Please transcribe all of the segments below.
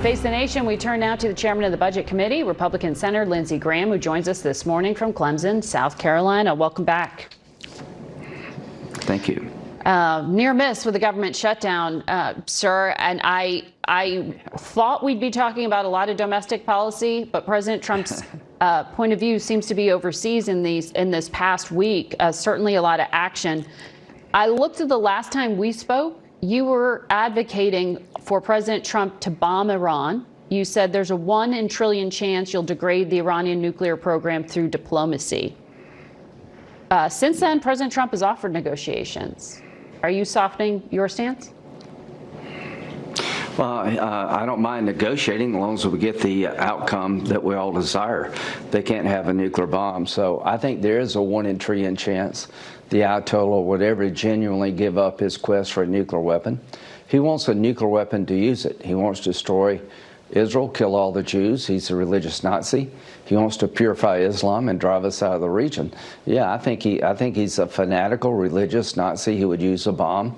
Face the Nation, we turn now to the chairman of the Budget Committee, Republican Senator Lindsey Graham, who joins us this morning from Clemson, South Carolina. Welcome back. Thank you. Near miss with the government shutdown, sir, and I thought we'd be talking about a lot of domestic policy, but President Trump's point of view seems to be overseas in this past week. Certainly a lot of action. I looked at the last time we spoke. You were advocating for President Trump to bomb Iran. You said there's a 1 in a trillion chance you'll degrade the Iranian nuclear program through diplomacy. Since then, President Trump has offered negotiations. Are you softening your stance? Well, I don't mind negotiating as long as we get the outcome that we all desire. They can't have a nuclear bomb. So I think there is a 1 in a trillion chance the Ayatollah would ever genuinely give up his quest for a nuclear weapon. He wants a nuclear weapon to use it. He wants to destroy Israel, kill all the Jews. He's a religious Nazi. He wants to purify Islam and drive us out of the region. Yeah, I think he's a fanatical religious Nazi who would use a bomb.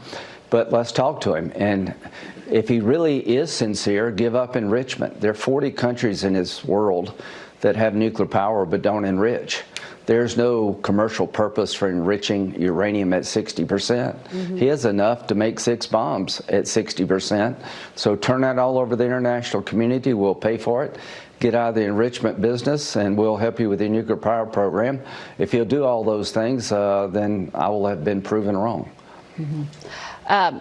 But let's talk to him. And if he really is sincere, give up enrichment. There are 40 countries in his world that have nuclear power but don't enrich. There's no commercial purpose for enriching uranium at 60%. Mm-hmm. He has enough to make 6 bombs at 60%. So turn that all over the international community. We'll pay for it. Get out of the enrichment business, and we'll help you with your nuclear power program. If he'll do all those things, then I will have been proven wrong. Mm-hmm.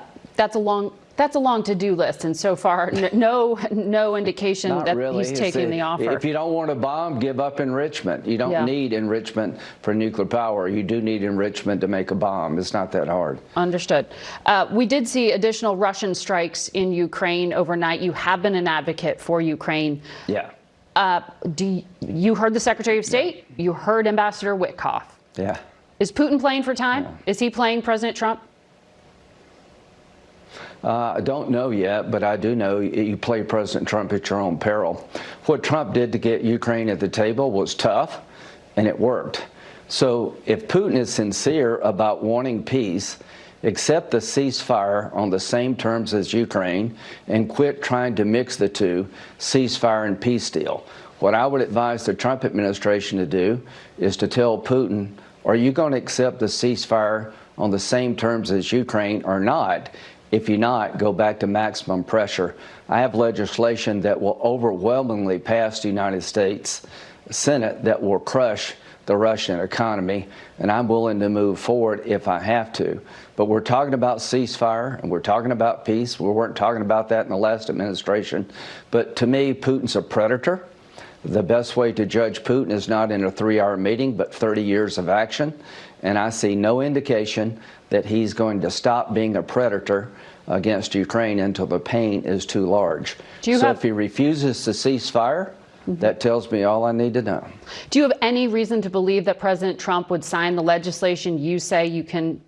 That's a long to-do list, and so far, no indication Not that really. he's taking the offer. If you don't want a bomb, give up enrichment. You don't need enrichment for nuclear power. You do need enrichment to make a bomb. It's not that hard. Understood. We did see additional Russian strikes in Ukraine overnight. You have been an advocate for Ukraine. Yeah. You heard the Secretary of State? Yeah. You heard Ambassador Witkoff. Yeah. Is Putin playing for time? Yeah. Is he playing President Trump? I don't know yet, but I do know you play President Trump at your own peril. What Trump did to get Ukraine at the table was tough, and it worked. So if Putin is sincere about wanting peace, accept the ceasefire on the same terms as Ukraine and quit trying to mix the two, ceasefire and peace deal. What I would advise the Trump administration to do is to tell Putin, are you going to accept the ceasefire on the same terms as Ukraine or not? If you're not, go back to maximum pressure. I have legislation that will overwhelmingly pass the United States Senate that will crush the Russian economy, and I'm willing to move forward if I have to. But we're talking about ceasefire, and we're talking about peace. We weren't talking about that in the last administration. But to me, Putin's a predator. The best way to judge Putin is not in a 3-hour meeting, but 30 years of action. And I see no indication that he's going to stop being a predator against Ukraine until the pain is too large. If he refuses to cease fire, that tells me all I need to know. Do you have any reason to believe that President Trump would sign the legislation you say you can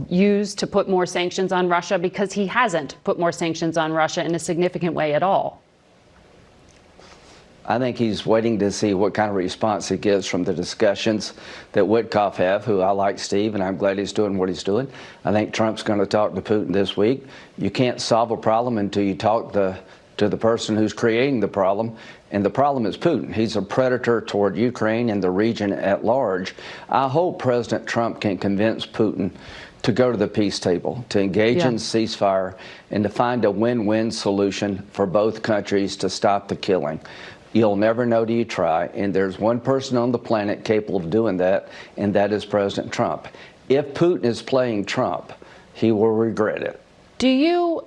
use to put more sanctions on Russia? Because he hasn't put more sanctions on Russia in a significant way at all. I think he's waiting to see what kind of response he gets from the discussions that Witkoff have, who I like Steve, and I'm glad he's doing what he's doing. I think Trump's going to talk to Putin this week. You can't solve a problem until you talk to the person who's creating the problem, and the problem is Putin. He's a predator toward Ukraine and the region at large. I hope President Trump can convince Putin to go to the peace table, to engage in ceasefire, and to find a win-win solution for both countries to stop the killing. You'll never know till you try, and there's one person on the planet capable of doing that, and that is President Trump. If Putin is playing Trump, he will regret it. Do you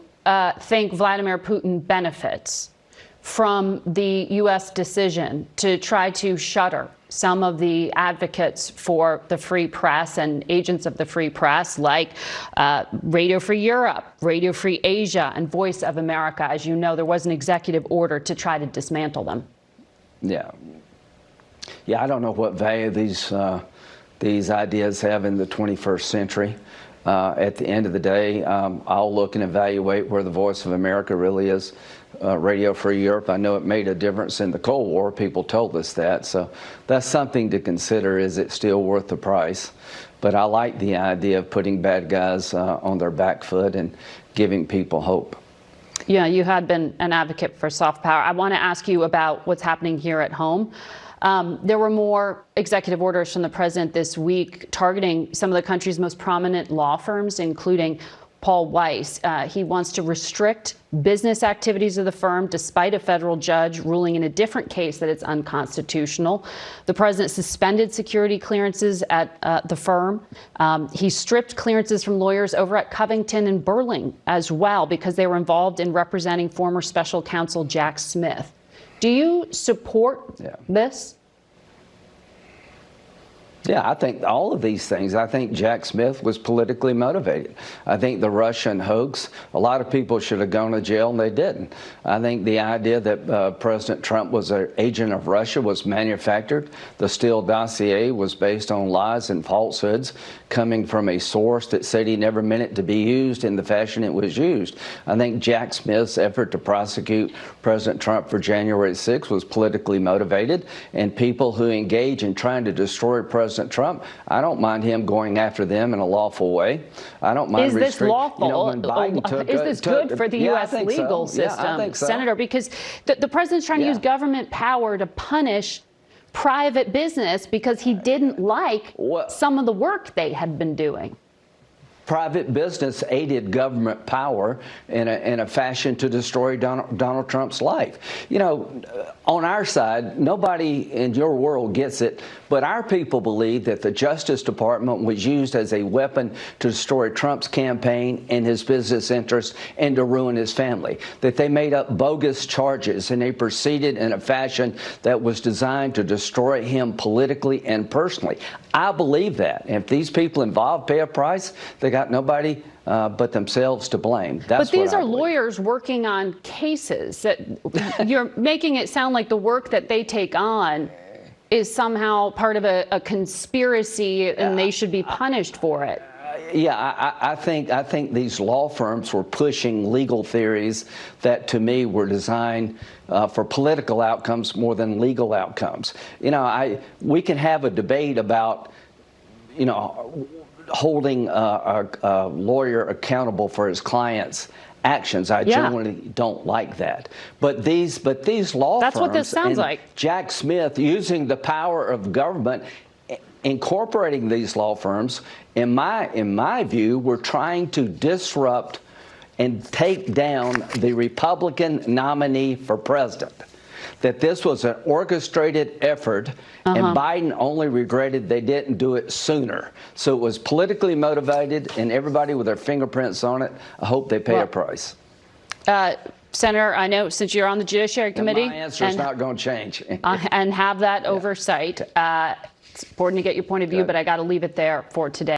think Vladimir Putin benefits from the U.S. decision to try to shutter some of the advocates for the free press and agents of the free press, like Radio Free Europe, Radio Free Asia, and Voice of America? As you know, there was an executive order to try to dismantle them. Yeah, I don't know what value these ideas have in the 21st century. At the end of the day, I'll look and evaluate where the Voice of America really is. Radio Free Europe, I know it made a difference in the Cold War. People told us that. So that's something to consider. Is it still worth the price? But I like the idea of putting bad guys on their back foot and giving people hope. Yeah, you had been an advocate for soft power. I want to ask you about what's happening here at home. There were more executive orders from the president this week targeting some of the country's most prominent law firms, including Paul Weiss. He wants to restrict business activities of the firm, despite a federal judge ruling in a different case that it's unconstitutional. The president suspended security clearances at the firm. He stripped clearances from lawyers over at Covington and Burling as well because they were involved in representing former special counsel Jack Smith. Do you support this? Yeah, I think all of these things. I think Jack Smith was politically motivated. I think the Russian hoax, a lot of people should have gone to jail and they didn't. I think the idea that President Trump was an agent of Russia was manufactured. The Steele dossier was based on lies and falsehoods coming from a source that said he never meant it to be used in the fashion it was used. I think Jack Smith's effort to prosecute President Trump for January 6th was politically motivated, and people who engage in trying to destroy President Trump, I don't mind him going after them in a lawful way. I don't mind. Is this lawful? Is this good for the U.S. legal system, I think so. Senator? Because the president's trying to use government power to punish private business because he didn't like some of the work they had been doing. Private business aided government power in a fashion to destroy Donald Trump's life. You know, on our side, nobody in your world gets it, but our people believe that the Justice Department was used as a weapon to destroy Trump's campaign and his business interests and to ruin his family, that they made up bogus charges and they proceeded in a fashion that was designed to destroy him politically and personally. I believe that. And if these people involved pay a price, they got nobody but themselves to blame. That's but these what I are believe. Lawyers working on cases that you're making it sound like the work that they take on is somehow part of a conspiracy and they should be punished for it. Yeah, I think these law firms were pushing legal theories that, to me, were designed for political outcomes more than legal outcomes. You know, we can have a debate about, you know, holding a lawyer accountable for his client's actions. I genuinely don't like that. But these law That's firms, what this sounds like. Jack Smith using the power of government, incorporating these law firms, in my view, were trying to disrupt and take down the Republican nominee for president. That this was an orchestrated effort, and Biden only regretted they didn't do it sooner. So it was politically motivated, and everybody with their fingerprints on it, I hope they pay a price. Senator, I know since you're on the Judiciary Committee, and my answer is not going to change. And have that oversight. It's important to get your point of view, but I got to leave it there for today.